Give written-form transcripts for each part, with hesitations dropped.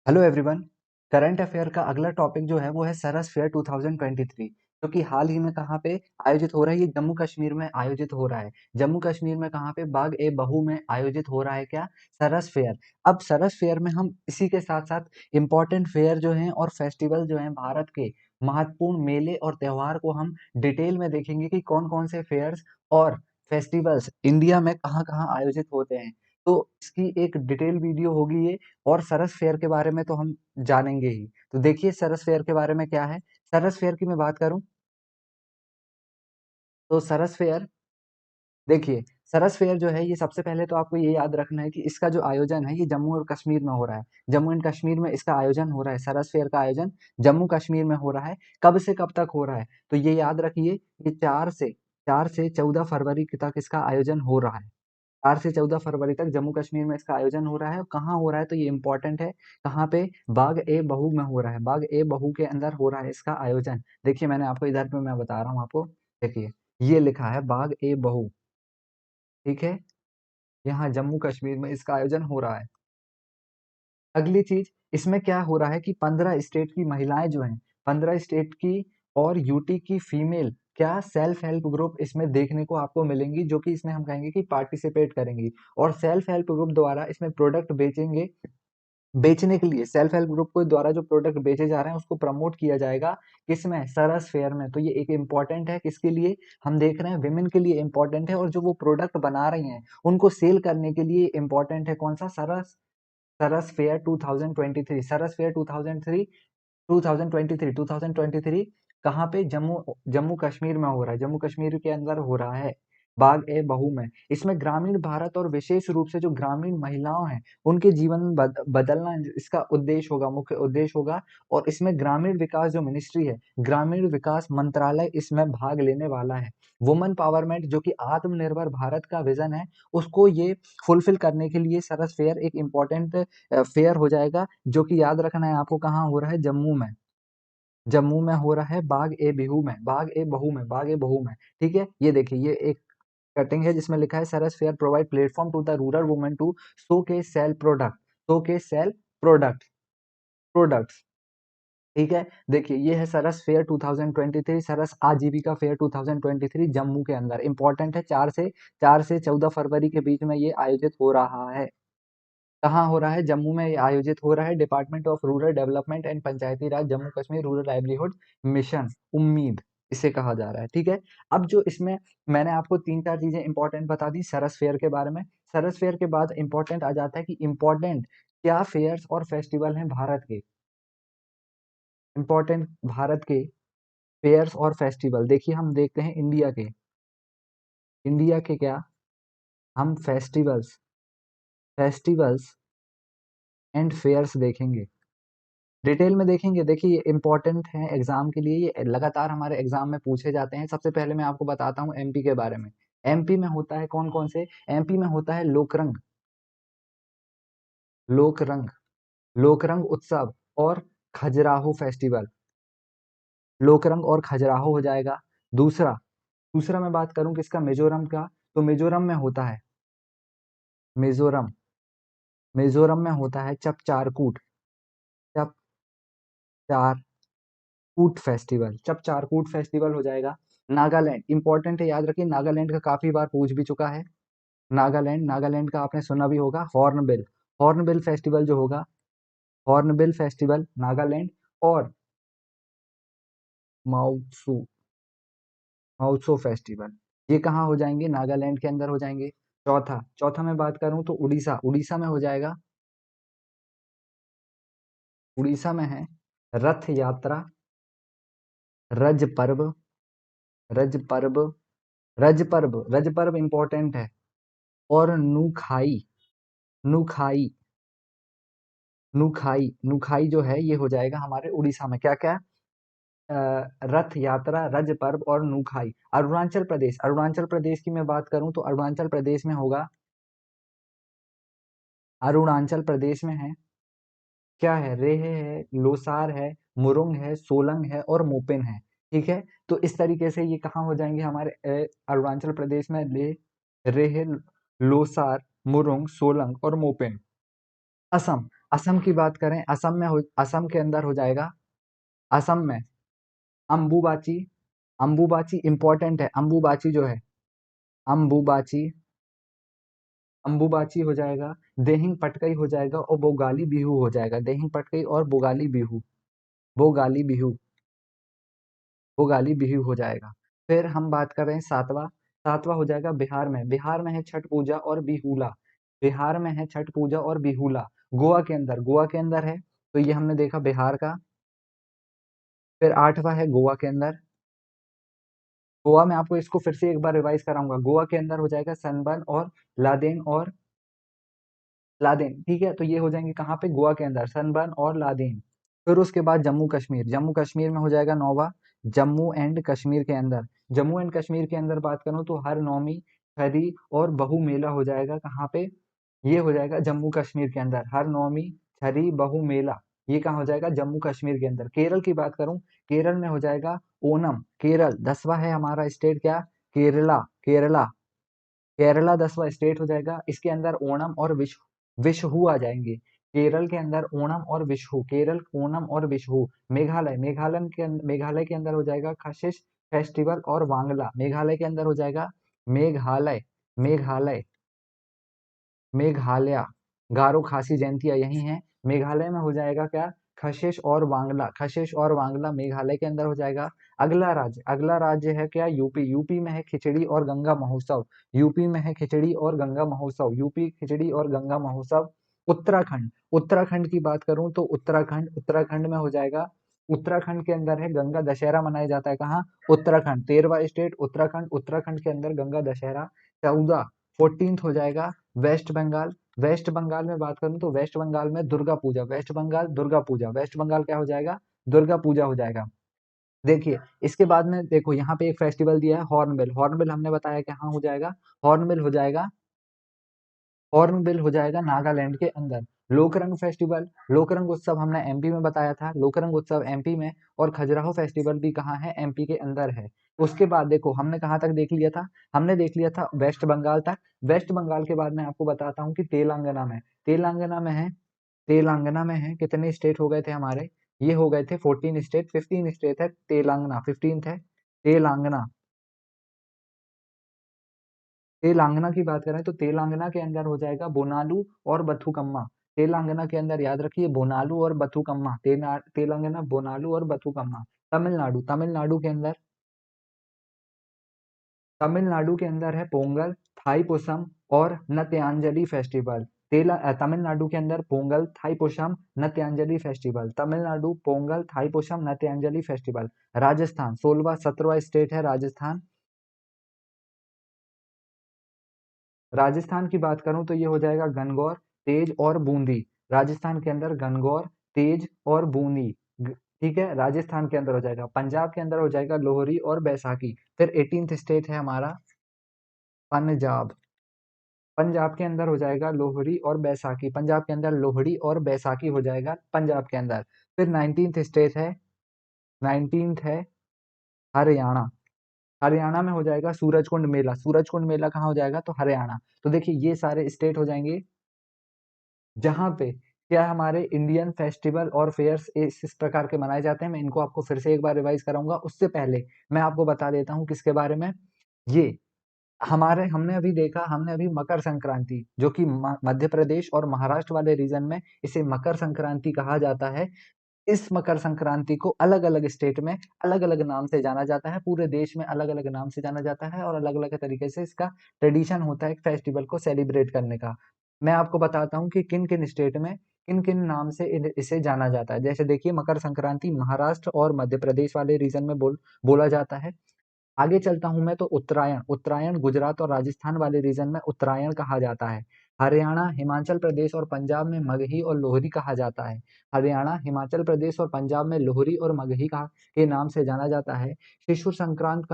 Hello everyone. Current affair का अगला topic जो है वो है सरस फेयर 2023 जो कि हाल ही में कहाँ पे आयोजित हो रहा है। ये जम्मू कश्मीर में आयोजित हो रहा है। जम्मू कश्मीर में कहाँ पे बाग ए बहू में आयोजित हो रहा है क्या, सरस फेयर। अब सरस फेयर में हम इसी के साथ साथ इम्पोर्टेंट फेयर जो हैं और फेस्टिवल जो हैं, भारत के महत्वपूर्ण मेले और त्योहार को हम डिटेल में देखेंगे कि कौन कौन से फेयर्स और फेस्टिवल्स इंडिया में कहाँ कहाँ आयोजित होते हैं। तो इसकी एक डिटेल वीडियो होगी ये। और सरस फेयर के बारे में तो हम जानेंगे ही। तो देखिए सरस फेयर के बारे में क्या है। सरस फेयर की मैं बात करूं तो सरस फेयर, देखिए सरस फेयर जो है ये सबसे पहले तो आपको ये याद रखना है कि इसका जो आयोजन है ये जम्मू और कश्मीर में हो रहा है। जम्मू एंड कश्मीर में इसका आयोजन हो रहा है। सरस फेयर का आयोजन जम्मू कश्मीर में हो रहा है। कब से कब तक हो रहा है तो ये याद रखिए, ये 4 से 14 फरवरी तक इसका आयोजन हो रहा है। 4 से 14 फरवरी तक जम्मू कश्मीर में इसका आयोजन हो रहा है। और कहाँ हो रहा है तो ये इंपॉर्टेंट है। कहाँ पे, बाग ए बहू में हो रहा है। बाग ए बहू के अंदर हो रहा है इसका आयोजन। देखिए मैंने आपको इधर पे मैं बता रहा हूँ आपको। देखिए ये लिखा है बाग ए बहू, ठीक है। यहाँ जम्मू कश्मीर में इसका आयोजन हो रहा है। अगली चीज इसमें क्या हो रहा है कि 15 स्टेट की महिलाएं जो हैं, 15 स्टेट की और यूटी की फीमेल क्या सेल्फ हेल्प ग्रुप इसमें देखने को आपको मिलेंगी, जो कि इसमें हम कहेंगे कि पार्टिसिपेट करेंगी। और सेल्फ हेल्प ग्रुप द्वारा इसमें प्रोडक्ट बेचेंगे। बेचने के लिए सेल्फ हेल्प ग्रुप को द्वारा जो प्रोडक्ट बेचे जा रहे हैं उसको प्रमोट किया जाएगा। किसमें, सरस फेयर में। तो ये एक इम्पॉर्टेंट है, किसके लिए हम देख रहे हैं, विमेन के लिए इम्पोर्टेंट है। और जो वो प्रोडक्ट बना रही हैं उनको सेल करने के लिए इम्पोर्टेंट है। कौन सा, सरस सरस फेयर 2023। सरस फेयर 2023 कहाँ पे, जम्मू जम्मू कश्मीर में हो रहा है। जम्मू कश्मीर के अंदर हो रहा है, बाग ए बहू में। इसमें ग्रामीण भारत और विशेष रूप से जो ग्रामीण महिलाओं हैं उनके जीवन में बदलना इसका उद्देश्य होगा, मुख्य उद्देश्य होगा। और इसमें ग्रामीण विकास जो मिनिस्ट्री है, ग्रामीण विकास मंत्रालय इसमें भाग लेने वाला है। वुमेन पावरमेंट जो कि आत्मनिर्भर भारत का विजन है, उसको ये फुलफिल करने के लिए सरस फेयर एक इम्पोर्टेंट फेयर हो जाएगा। जो कि याद रखना है आपको, कहाँ हो रहा है, जम्मू में। जम्मू में हो रहा है, बाग ए बिहू में, बाग ए बहू में, बाग ए बहू में, ठीक है। ये देखिए ये एक कटिंग है जिसमें लिखा है Saras fair provide platform to the rural women to show के सेल प्रोडक्ट, शो के सेल प्रोडक्ट प्रोडक्ट्स, ठीक है। देखिए ये है सरस फेयर 2023, सरस आजीविका फेयर 2023 जम्मू के अंदर इंपॉर्टेंट है। 4 से 14 फरवरी के बीच में ये आयोजित हो रहा है। कहाँ हो रहा है, जम्मू में ये आयोजित हो रहा है। Department of rural development and Panchayati Raj Jammu Kashmir rural livelihood mission, उम्मीद इसे कहा जा रहा है, ठीक है। अब जो इसमें मैंने आपको 3-4 चीजें इंपॉर्टेंट बता दी सरस फेयर के बारे में। सरस फेयर के बाद इंपॉर्टेंट आ जाता है कि इंपॉर्टेंट क्या फेयर्स और फेस्टिवल हैं भारत के। इंपॉर्टेंट भारत के फेयर्स और फेस्टिवल, देखिए हम देखते हैं इंडिया के क्या, हम फेस्टिवल्स फेस्टिवल्स एंड फेयर्स देखेंगे, डिटेल में देखेंगे। देखिए ये इंपॉर्टेंट है एग्जाम के लिए, ये लगातार हमारे एग्जाम में पूछे जाते हैं। सबसे पहले मैं आपको बताता हूँ एमपी के बारे में। एमपी में होता है कौन कौन से, एमपी में होता है लोकरंग, लोकरंग लोकरंग उत्सव और खजुराहो फेस्टिवल। लोकरंग और खजुराहो हो जाएगा। दूसरा दूसरा मैं बात करूं किसका, मिजोरम का। तो मिजोरम में होता है, मिजोरम मिजोरम में होता है चपचारकूट, चपचारकूट फेस्टिवल, चपचारकूट फेस्टिवल हो जाएगा। नागालैंड इंपॉर्टेंट है, याद रखिए नागालैंड का काफी बार पूछ भी चुका है। नागालैंड नागालैंड का आपने सुना भी होगा, हॉर्नबिल, हॉर्नबिल फेस्टिवल जो होगा, हॉर्नबिल फेस्टिवल नागालैंड। और माउत्सू माउत्सो फेस्टिवल, ये कहाँ हो जाएंगे, नागालैंड के अंदर हो जाएंगे। चौथा चौथा मैं बात करूं तो उड़ीसा, उड़ीसा में हो जाएगा, उड़ीसा में है रथ यात्रा, रज पर्व, रज पर्व रज पर्व इंपॉर्टेंट है। और नुखाई, नुखाई नुखाई नुखाई जो है ये हो जाएगा हमारे उड़ीसा में। क्या क्या, रथ यात्रा, रज पर्व और नुखाई। अरुणाचल प्रदेश, अरुणाचल प्रदेश की मैं बात करूं तो अरुणाचल प्रदेश में होगा, अरुणाचल प्रदेश में है, क्या है, रेह है, लोसार है, मुरुंग है, सोलंग है और मोपेन है, ठीक है। तो इस तरीके से ये कहाँ हो जाएंगे हमारे अरुणाचल प्रदेश में, ले रेह, लोसार, मुरुंग, सोलंग और मोपेन। असम, असम की बात करें, असम के अंदर हो जाएगा, असम में अम्बुबाची, अम्बुबाची इंपॉर्टेंट है, अम्बुबाची जो है, अम्बुबाची, अम्बुबाची हो जाएगा, देहिंग पटकई हो जाएगा और बोगाली बिहू हो जाएगा, देहिंग पटकई और बोगाली बिहू, बोगाली बिहू, बोगाली बिहू हो जाएगा। फिर हम बात कर रहे हैं सातवां, सातवां हो जाएगा बिहार में, बिहार में है छठ पूजा और बिहुला, बिहार में है छठ पूजा और बिहुला। गोवा के अंदर, गोवा के अंदर है, तो ये हमने देखा बिहार का। फिर आठवां है गोवा के अंदर, गोवा में आपको इसको फिर से एक बार रिवाइज कराऊंगा, गोवा के अंदर हो जाएगा सनबर्न और लादेन और लादेन, ठीक है, तो ये हो जाएंगे कहाँ पे, गोवा के अंदर सनबर्न और लादेन। फिर उसके बाद जम्मू कश्मीर, जम्मू कश्मीर में हो जाएगा नौवा, जम्मू एंड कश्मीर के अंदर, जम्मू एंड कश्मीर के अंदर बात करूं तो हर नौमी, खरी और बहु मेला हो जाएगा कहाँ पे, ये हो जाएगा जम्मू कश्मीर के अंदर, हर नौमी, छरी, बहु मेला, ये कहाँ हो जाएगा, जम्मू कश्मीर के अंदर। केरल की बात करूं, केरल में हो जाएगा ओनम, केरल 10वां है हमारा स्टेट क्या, केरला, केरला, केरला 10वां स्टेट हो जाएगा, इसके अंदर ओणम और विशु आ जाएंगे। केरल के अंदर ओणम और विशु, केरल ओणम और विशु। मेघालय, मेघालय के अंदर हो जाएगा खशिश फेस्टिवल और वांगला, मेघालय के अंदर हो जाएगा मेघालय, मेघालय, मेघालय, गारो खासी जयंतियां यही हैं। मेघालय में हो जाएगा क्या, खशिश और वांगला, खशिश और वांगला मेघालय के अंदर हो जाएगा। अगला राज्य है क्या, यूपी, यूपी में है खिचड़ी और गंगा महोत्सव, यूपी में है खिचड़ी और गंगा महोत्सव, यूपी खिचड़ी और गंगा महोत्सव। उत्तराखंड, उत्तराखंड की बात करूं तो उत्तराखंड, उत्तराखंड में हो जाएगा, उत्तराखंड के अंदर है गंगा दशहरा मनाया जाता है कहाँ, उत्तराखंड, 13वां स्टेट उत्तराखंड, उत्तराखंड के अंदर गंगा दशहरा। 14, 14th हो जाएगा वेस्ट बंगाल, वेस्ट बंगाल में बात करूं तो वेस्ट बंगाल में दुर्गा पूजा, वेस्ट बंगाल दुर्गा पूजा, वेस्ट बंगाल क्या हो जाएगा, दुर्गा पूजा हो जाएगा। देखिए इसके बाद में देखो यहाँ पे एक फेस्टिवल दिया है हॉर्नबिल, हॉर्नबिल हमने बताया कहाँ हो जाएगा, हॉर्नबिल हो जाएगा, हॉर्नबिल हो जाएगा नागालैंड के अंदर। लोकरंग फेस्टिवल, लोकरंग उत्सव हमने एमपी में बताया था, लोकरंग उत्सव एमपी में, और खजुराहो फेस्टिवल भी कहाँ है, एमपी के अंदर है। उसके बाद देखो हमने कहाँ तक देख लिया था, हमने देख लिया था वेस्ट बंगाल तक। वेस्ट बंगाल के बाद मैं आपको बताता हूँ कि तेलंगाना में, तेलंगाना में है, तेलंगाना में है कितने स्टेट हो गए थे हमारे, ये हो गए थे 14 स्टेट, 15 स्टेट है तेलंगाना, 15th है तेलंगाना। तेलंगाना की बात करें तो तेलंगाना के अंदर हो जाएगा बोनालू और बथुकम्मा, तेलंगाना के अंदर याद रखिए बोनालू और बथुकम्मा, तेलंगाना बोनालू और बथुकम्मा। तमिलनाडु, तमिलनाडु के अंदर है पोंगल, थाईपुसम और नत्यांजलि फेस्टिवल। तमिलनाडु के अंदर पोंगल, थाईपुसम, नत्यांजलि फेस्टिवल, तमिलनाडु पोंगल, थाईपुसम, नत्यांजलि फेस्टिवल। राजस्थान 16वां 17वां स्टेट है राजस्थान, राजस्थान की बात करूं तो ये हो जाएगा गणगौर, तेज और बूंदी, राजस्थान के अंदर गणगौर, तेज और बूंदी, ठीक है, राजस्थान के अंदर हो जाएगा। पंजाब के अंदर हो जाएगा लोहरी और बैसाखी। फिर 18th स्टेट है हमारा पंजाब, पंजाब के अंदर हो जाएगा लोहड़ी और बैसाखी, पंजाब के अंदर लोहड़ी और बैसाखी हो जाएगा पंजाब के अंदर। फिर 19th स्टेट है, 19th है हरियाणा, हरियाणा में हो जाएगा सूरजकुंड मेला, सूरजकुंड मेला कहाँ हो जाएगा, तो हरियाणा। तो देखिए ये सारे स्टेट हो जाएंगे जहां पे क्या हमारे इंडियन फेस्टिवल और फेयर्स इस प्रकार के मनाए जाते हैं। मैं इनको आपको फिर से एक बार रिवाइज कराऊंगा, उससे पहले मैं आपको बता देता हूँ किसके बारे में। ये हमारे हमने अभी देखा, हमने अभी मकर संक्रांति जो कि मध्य प्रदेश और महाराष्ट्र वाले रीजन में इसे मकर संक्रांति कहा जाता है। इस मकर संक्रांति को अलग अलग स्टेट में अलग अलग नाम से जाना जाता है, पूरे देश में अलग अलग नाम से जाना जाता है और अलग अलग तरीके से इसका ट्रेडिशन होता है फेस्टिवल को सेलिब्रेट करने का। मैं आपको बताता हूँ कि किन किन स्टेट में किन किन नाम से इसे जाना जाता है। जैसे देखिए मकर संक्रांति महाराष्ट्र और मध्य प्रदेश वाले रीजन में बोला जाता है। आगे चलता हूं मैं तो उत्तरायण, उत्तरायण गुजरात और राजस्थान वाले रीजन में उत्तरायण कहा जाता है। हरियाणा, हिमाचल प्रदेश और पंजाब में मगही और लोहरी कहा जाता है। हरियाणा, हिमाचल प्रदेश और पंजाब में लोहरी और मगही के नाम से जाना जाता है। शिशुर संक्रांत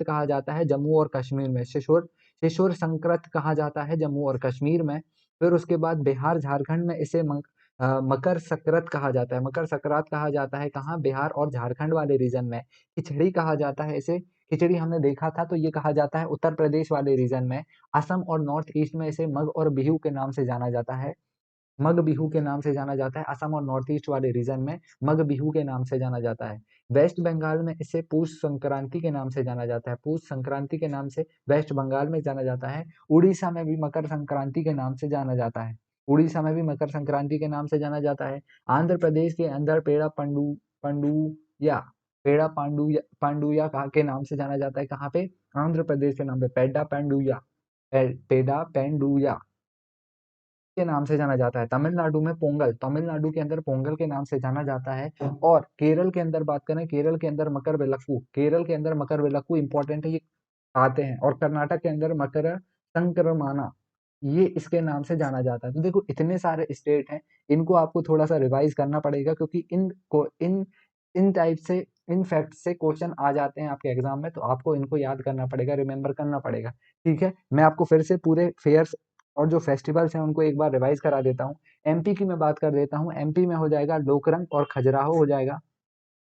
कहा जाता है जम्मू और कश्मीर में, शिशुर शिशुर संक्रांत कहा जाता है जम्मू और कश्मीर में। फिर उसके बाद बिहार झारखंड में इसे मकर संक्रांत कहा जाता है, मकर संक्रांत कहा जाता है कहाँ, बिहार और झारखंड वाले रीजन में। खिचड़ी कहा जाता है इसे, खिचड़ी हमने देखा था तो ये कहा जाता है उत्तर प्रदेश वाले रीजन में। असम और नॉर्थ ईस्ट में इसे मग और बिहू के नाम से जाना जाता है। मग बिहू के नाम से जाना जाता है। असम और नॉर्थ ईस्ट वाले रीजन में मग बिहू के नाम से जाना जाता है। वेस्ट बंगाल में इसे पूष संक्रांति के नाम से जाना जाता है। पूष संक्रांति के नाम से वेस्ट बंगाल में जाना जाता है। उड़ीसा में भी मकर संक्रांति के नाम से जाना जाता है। उड़ीसा में भी मकर संक्रांति के नाम से जाना जाता है। आंध्र प्रदेश के अंदर पेड़ा पंडुया पेड़ा पांडुया के नाम से जाना जाता है। कहाँ पे? आंध्र प्रदेश के नाम पे पेड़ा पेंडुया के नाम से जाना जाता है। तमिलनाडु में पोंगल, तमिलनाडु के अंदर पोंगल के नाम से जाना जाता है। और केरल के अंदर बात करें, केरल के अंदर मकर विलक्कू इंपॉर्टेंट है, ये आते हैं। और कर्नाटक के अंदर मकर संक्रमणा, ये इसके नाम से जाना जाता है। तो देखो इतने सारे स्टेट हैं, इनको आपको थोड़ा सा रिवाइज करना पड़ेगा, क्योंकि इन टाइप से इन फैक्ट से क्वेश्चन आ जाते हैं आपके एग्जाम में, तो आपको इनको याद करना पड़ेगा, रिमेम्बर करना पड़ेगा। ठीक है, मैं आपको फिर से पूरे फेयर्स और जो फेस्टिवल्स हैं उनको एक बार रिवाइज करा देता हूँ। एमपी की मैं बात कर देता हूँ। एमपी में हो जाएगा लोकरंग और खजुराहो हो जाएगा।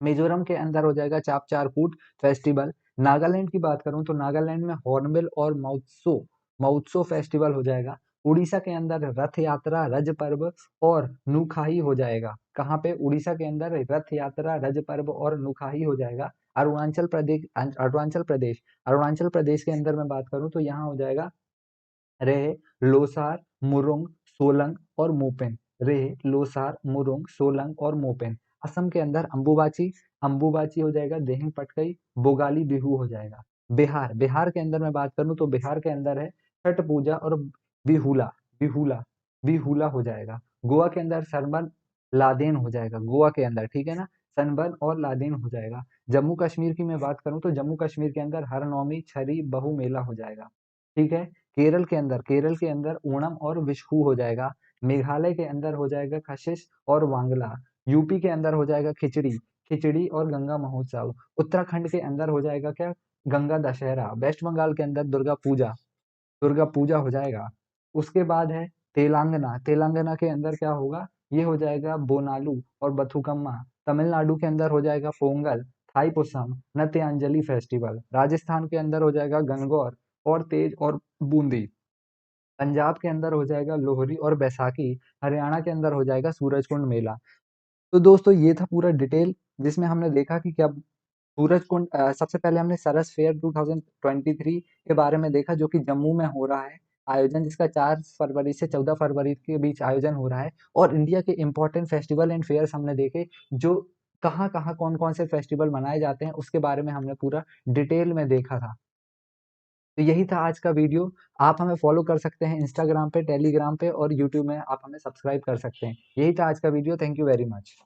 मिजोरम के अंदर हो जाएगा चापचारकूट फेस्टिवल। नागालैंड की बात करूं तो नागालैंड में हॉर्नबिल और महोत्सव महोत्सव फेस्टिवल हो जाएगा। उड़ीसा के अंदर रथ यात्रा, रज पर्व और नुखाई हो जाएगा। कहाँ पे? उड़ीसा के अंदर रथ यात्रा, रज पर्व और नुखाई हो जाएगा। अरुणाचल प्रदेश के अंदर मैं बात करूं तो यहाँ हो जाएगा रेह, लोसार, मुरुंग, सोलंग और मोपेन। रेह, लोसार, मुरुंग, सोलंग और मोपेन। असम के अंदर अंबुबाची हो जाएगा। देहिंग पटकई, बोगाली बिहू हो जाएगा। बिहार के अंदर मैं बात करूं तो बिहार के अंदर है छठ पूजा और बिहुला बिहुला बिहुला हो जाएगा। गोवा के अंदर सरबन लादेन हो जाएगा, गोवा के अंदर, ठीक है ना, सनबर्न और लादेन हो जाएगा। जम्मू कश्मीर की मैं बात करूं तो जम्मू कश्मीर के अंदर हरनौमी, छरी, बहु मेला हो जाएगा। ठीक है। केरल के अंदर ओणम और विशु हो जाएगा। मेघालय के अंदर हो जाएगा कशिश और वांगला। यूपी के अंदर हो जाएगा खिचड़ी खिचड़ी और गंगा महोत्सव। उत्तराखंड के अंदर हो जाएगा क्या? गंगा दशहरा। वेस्ट बंगाल के अंदर दुर्गा पूजा हो जाएगा। उसके बाद है तेलंगाना। तेलंगाना के अंदर क्या होगा? ये हो जाएगा बोनालू और बथुकम्मा। तमिलनाडु के अंदर हो जाएगा पोंगल, थाईपुसम, नत्यांजलि फेस्टिवल। राजस्थान के अंदर हो जाएगा गणगौर और तेज और बूंदी। पंजाब के अंदर हो जाएगा लोहरी और बैसाखी। हरियाणा के अंदर हो जाएगा सूरजकुंड मेला। तो दोस्तों ये था पूरा डिटेल, जिसमें हमने देखा कि क्या सूरजकुंड सबसे पहले हमने सरस फेयर 2023 के बारे में देखा, जो कि जम्मू में हो रहा है आयोजन, जिसका 4 फरवरी से 14 फरवरी के बीच आयोजन हो रहा है। और इंडिया के इंपॉर्टेंट फेस्टिवल एंड फेयर्स हमने देखे, जो कहाँ कहाँ कौन कौन से फेस्टिवल मनाए जाते हैं, उसके बारे में हमने पूरा डिटेल में देखा था। तो यही था आज का वीडियो। आप हमें फॉलो कर सकते हैं इंस्टाग्राम पे, टेलीग्राम पे और यूट्यूब में आप हमें सब्सक्राइब कर सकते हैं। यही था आज का video. Thank you very much.